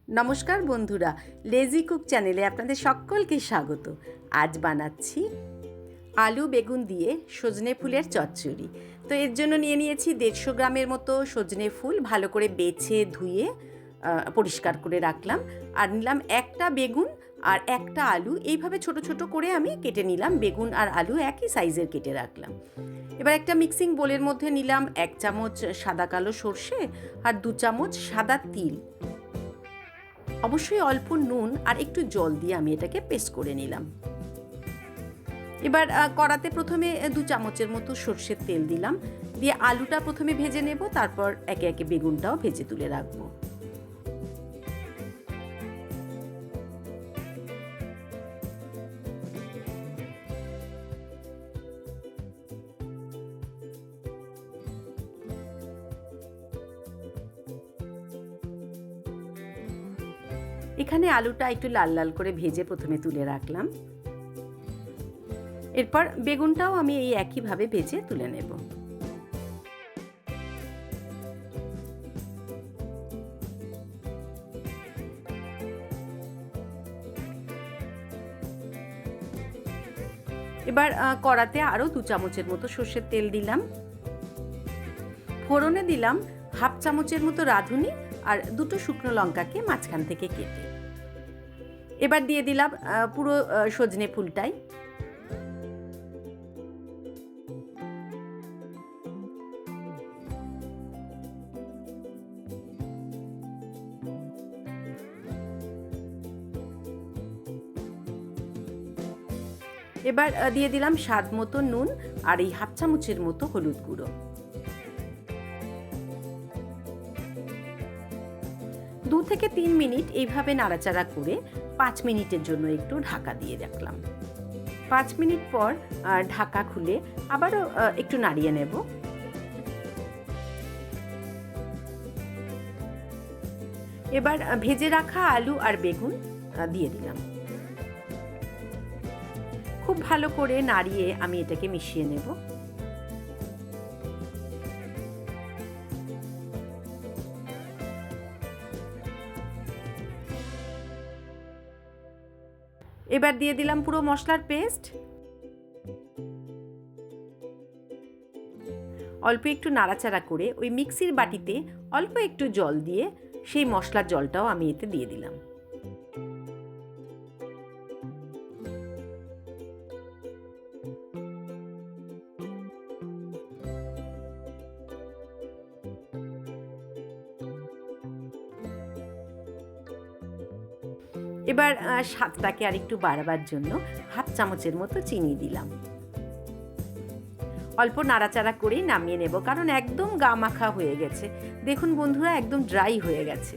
নমস্কার বন্ধুরা, lazy cook চ্যানেলে আপনাদের সকলকে স্বাগত। আজ বানাচ্ছি আলু বেগুন দিয়ে সজনে ফুলের চচ্চড়ি। তো এর জন্য নিয়ে নিয়েছি 150 গ্রামের মতো সজনে ফুল, ভালো করে বেছে ধুয়ে পরিষ্কার করে রাখলাম। আর নিলাম একটা বেগুন আর একটা আলু, এইভাবে ছোট ছোট করে আমি কেটে নিলাম। বেগুন আর আলু একই সাইজের কেটে রাখলাম। এবার একটা মিক্সিং বোলের মধ্যে নিলাম 1 চামচ সাদা কালো সর্ষে আর 2 চামচ সাদা তিল, অবশ্যই অল্প নুন আর একটু জল দিয়ে আমি এটাকে পেস্ট করে নিলাম। এবার কড়াতে প্রথমে 2 চামচের মতো সর্ষের তেল দিলাম, দিয়ে আলুটা প্রথমে ভেজে নেব, তারপর একে একে বেগুনটাও ভেজে তুলে রাখবো। এখানে আলুটা একটু লাল লাল করে ভেজে প্রথমে তুলে রাখলাম। এরপর বেগুনটাও আমি এই একইভাবে ভেজে তুলে নেব। এবার কড়াতে আরও 2 চামচের মতো সর্ষের তেল দিলাম। ফোড়নে দিলাম 1/2 চামচের মতো রাঁধুনি আর 2টো শুকনো লঙ্কাকে মাঝখান থেকে কেটে। এবার দিয়ে দিলাম পুরো সজনে ফুলটাই। এবার দিয়ে দিলাম স্বাদ মতো নুন আর এই 1/2 চামচের মতো হলুদ গুঁড়ো। 2 থেকে 3 মিনিট এইভাবে নাড়াচাড়া করে 5 মিনিটের জন্য একটু ঢাকা দিয়ে রাখলাম। 5 মিনিট পর ঢাকা খুলে আবারও একটু নাড়িয়ে নেব। এবার ভেজে রাখা আলু আর বেগুন দিয়ে দিলাম। খুব ভালো করে নাড়িয়ে আমি এটাকে মিশিয়ে নেব। এবার দিয়ে দিলাম পুরো মশলার পেস্ট। অল্প একটু নাড়াচাড়া করে ওই মিক্সির বাটিতে অল্প একটু জল দিয়ে সেই মশলার জলটাও আমি এতে দিয়ে দিলাম। এবার স্বাদটাকে আর একটু বাড়াবার জন্য 1/2 চামচের মতো চিনি দিলাম। অল্প নাড়াচাড়া করেই নামিয়ে নেব, কারণ একদম গা মাখা হয়ে গেছে। দেখুন বন্ধুরা, একদম ড্রাই হয়ে গেছে।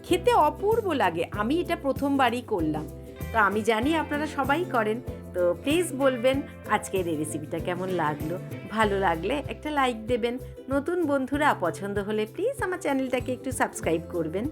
খেতে অপূর্ব লাগে। আমি এটা প্রথমবারই করলাম, তো আমি জানি আপনারা সবাই করেন। তো প্লিজ বলবেন আজকের এই রেসিপিটা কেমন লাগলো। ভালো লাগলে একটা লাইক দেবেন। নতুন বন্ধুরা পছন্দ হলে প্লিজ আমার চ্যানেলটাকে একটু সাবস্ক্রাইব করবেন।